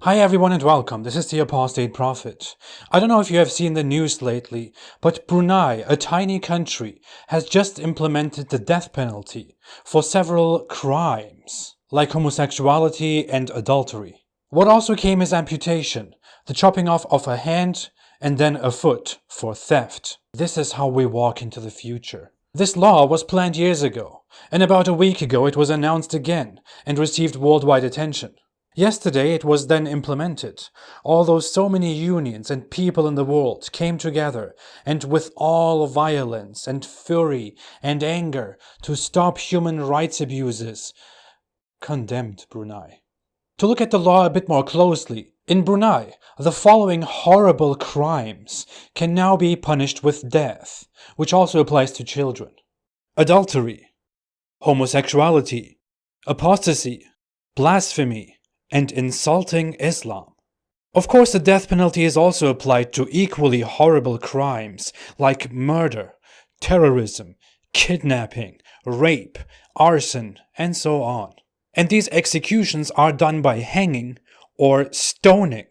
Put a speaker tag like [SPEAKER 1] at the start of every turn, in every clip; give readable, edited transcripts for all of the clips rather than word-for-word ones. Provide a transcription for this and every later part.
[SPEAKER 1] Hi everyone and welcome, this is the Apostate Prophet. I don't know if you have seen the news lately, but Brunei, a tiny country, has just implemented the death penalty for several crimes, like homosexuality and adultery. What also came is amputation, the chopping off of a hand and then a foot for theft. This is how we walk into the future. This law was planned years ago, and about a week ago it was announced again and received worldwide attention. Yesterday it was then implemented, although so many unions and people in the world came together and with all violence and fury and anger to stop human rights abuses, condemned Brunei. To look at the law a bit more closely, in Brunei, the following horrible crimes can now be punished with death, which also applies to children: adultery, homosexuality, apostasy, blasphemy, and insulting Islam. Of course, the death penalty is also applied to equally horrible crimes like murder, terrorism, kidnapping, rape, arson, and so on. And these executions are done by hanging or stoning,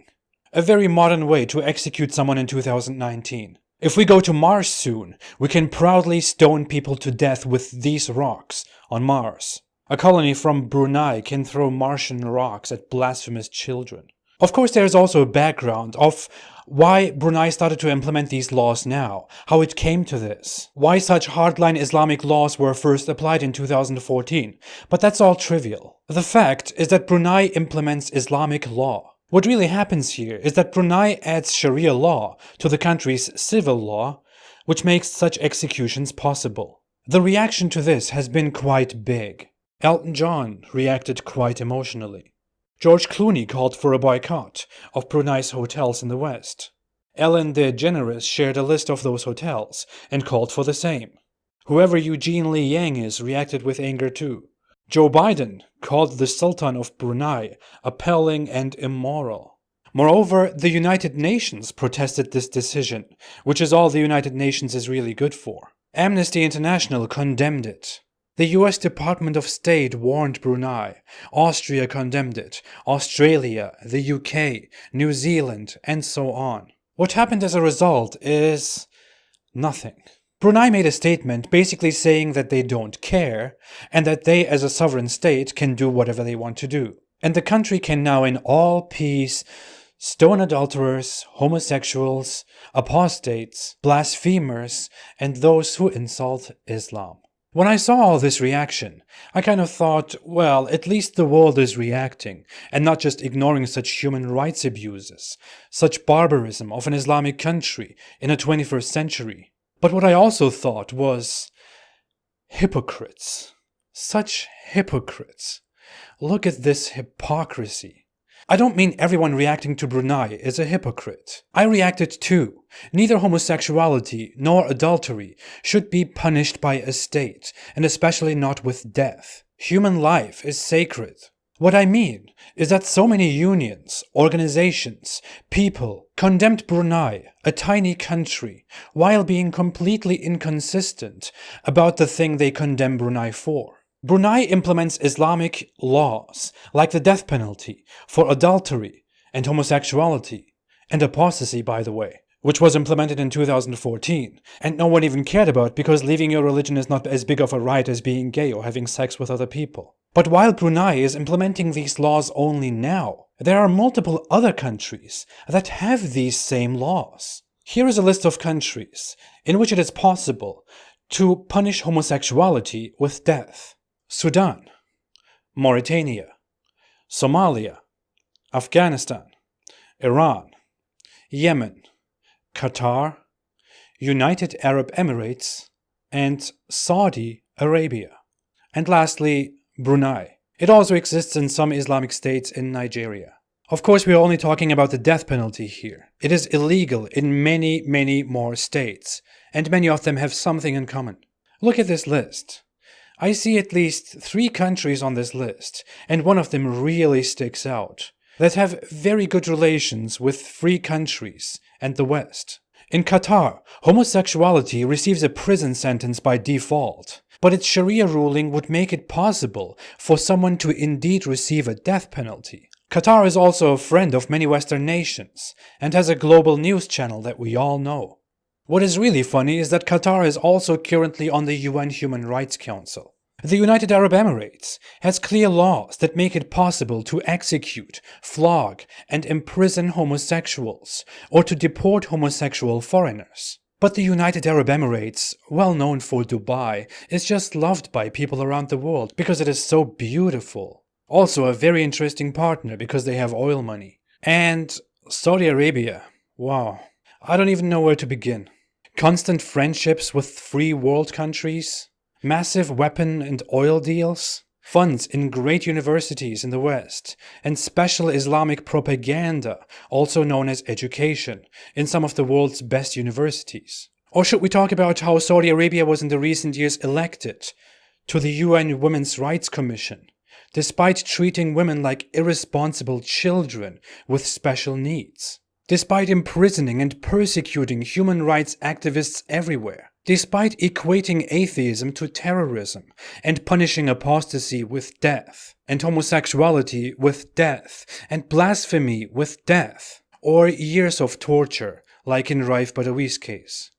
[SPEAKER 1] a very modern way to execute someone in 2019. If we go to Mars soon, we can proudly stone people to death with these rocks on Mars. A colony from Brunei can throw Martian rocks at blasphemous children. Of course, there is also a background of why Brunei started to implement these laws now, how it came to this, why such hardline Islamic laws were first applied in 2014, but that's all trivial. The fact is that Brunei implements Islamic law. What really happens here is that Brunei adds Sharia law to the country's civil law, which makes such executions possible. The reaction to this has been quite big. Elton John reacted quite emotionally. George Clooney called for a boycott of Brunei's hotels in the West. Ellen DeGeneres shared a list of those hotels and called for the same. Whoever Eugene Lee Yang is reacted with anger too. Joe Biden called the Sultan of Brunei appalling and immoral. Moreover, the United Nations protested this decision, which is all the United Nations is really good for. Amnesty International condemned it. The US Department of State warned Brunei, Austria condemned it, Australia, the UK, New Zealand, and so on. What happened as a result is nothing. Brunei made a statement basically saying that they don't care, and that they as a sovereign state can do whatever they want to do. And the country can now in all peace stone adulterers, homosexuals, apostates, blasphemers, and those who insult Islam. When I saw all this reaction, I kind of thought, well, at least the world is reacting, and not just ignoring such human rights abuses, such barbarism of an Islamic country in the 21st century. But what I also thought was, hypocrites. Such hypocrites. Look at this hypocrisy. I don't mean everyone reacting to Brunei is a hypocrite. I reacted too. Neither homosexuality nor adultery should be punished by a state, and especially not with death. Human life is sacred. What I mean is that so many unions, organizations, people condemned Brunei, a tiny country, while being completely inconsistent about the thing they condemn Brunei for. Brunei implements Islamic laws, like the death penalty, for adultery and homosexuality, and apostasy, by the way, which was implemented in 2014, and no one even cared about because leaving your religion is not as big of a right as being gay or having sex with other people. But while Brunei is implementing these laws only now, there are multiple other countries that have these same laws. Here is a list of countries in which it is possible to punish homosexuality with death: Sudan, Mauritania, Somalia, Afghanistan, Iran, Yemen, Qatar, United Arab Emirates, and Saudi Arabia. And lastly, Brunei. It also exists in some Islamic states in Nigeria. Of course, we are only talking about the death penalty here. It is illegal in many, many more states, and many of them have something in common. Look at this list. I see at least 3 countries on this list, and one of them really sticks out, that have very good relations with free countries and the West. In Qatar, homosexuality receives a prison sentence by default, but its Sharia ruling would make it possible for someone to indeed receive a death penalty. Qatar is also a friend of many Western nations and has a global news channel that we all know. What is really funny is that Qatar is also currently on the UN Human Rights Council. The United Arab Emirates has clear laws that make it possible to execute, flog, and imprison homosexuals or to deport homosexual foreigners. But the United Arab Emirates, well known for Dubai, is just loved by people around the world because it is so beautiful. Also a very interesting partner because they have oil money. And Saudi Arabia, wow, I don't even know where to begin. Constant friendships with free world countries, massive weapon and oil deals, funds in great universities in the West, and special Islamic propaganda, also known as education, in some of the world's best universities. Or should we talk about how Saudi Arabia was in the recent years elected to the UN Women's Rights Commission, despite treating women like irresponsible children with special needs, despite imprisoning and persecuting human rights activists everywhere, despite equating atheism to terrorism and punishing apostasy with death, and homosexuality with death, and blasphemy with death, or years of torture, like in Raif Badawi's case.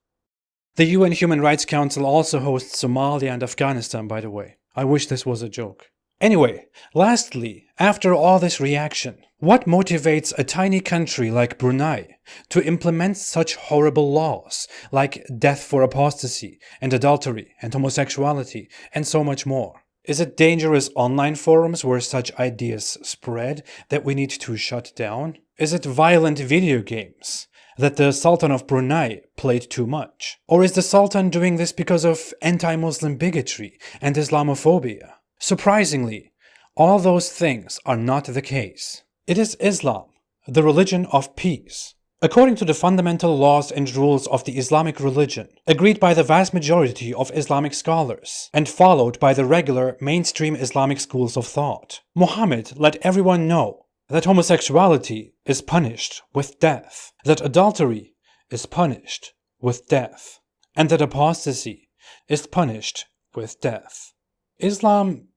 [SPEAKER 1] The UN Human Rights Council also hosts Somalia and Afghanistan, by the way. I wish this was a joke. Anyway, lastly, after all this reaction, what motivates a tiny country like Brunei to implement such horrible laws like death for apostasy and adultery and homosexuality and so much more? Is it dangerous online forums where such ideas spread that we need to shut down? Is it violent video games that the Sultan of Brunei played too much? Or is the Sultan doing this because of anti-Muslim bigotry and Islamophobia? Surprisingly, all those things are not the case. It is Islam, the religion of peace. According to the fundamental laws and rules of the Islamic religion, agreed by the vast majority of Islamic scholars, and followed by the regular mainstream Islamic schools of thought, Muhammad let everyone know that homosexuality is punished with death, that adultery is punished with death, and that apostasy is punished with death. Islam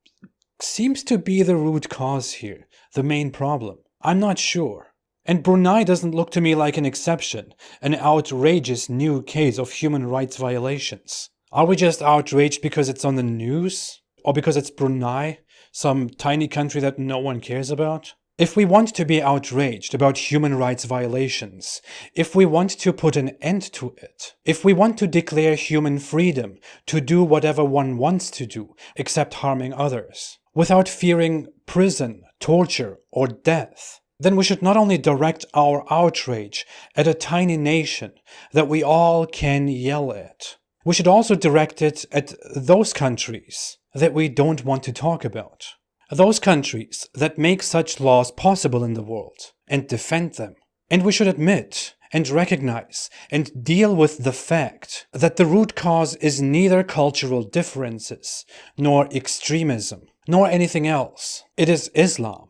[SPEAKER 1] seems to be the root cause here, the main problem. I'm not sure. And Brunei doesn't look to me like an exception, an outrageous new case of human rights violations. Are we just outraged because it's on the news? Or because it's Brunei, some tiny country that no one cares about? If we want to be outraged about human rights violations, if we want to put an end to it, if we want to declare human freedom to do whatever one wants to do except harming others, without fearing prison, torture, or death, then we should not only direct our outrage at a tiny nation that we all can yell at, we should also direct it at those countries that we don't want to talk about. Those countries that make such laws possible in the world and defend them. And we should admit and recognize and deal with the fact that the root cause is neither cultural differences, nor extremism, nor anything else. It is Islam,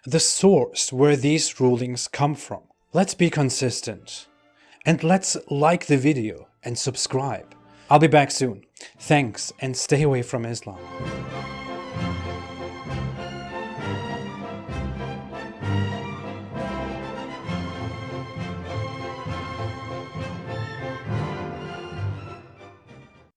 [SPEAKER 1] the source where these rulings come from. Let's be consistent. And let's like the video and subscribe. I'll be back soon. Thanks, and stay away from Islam.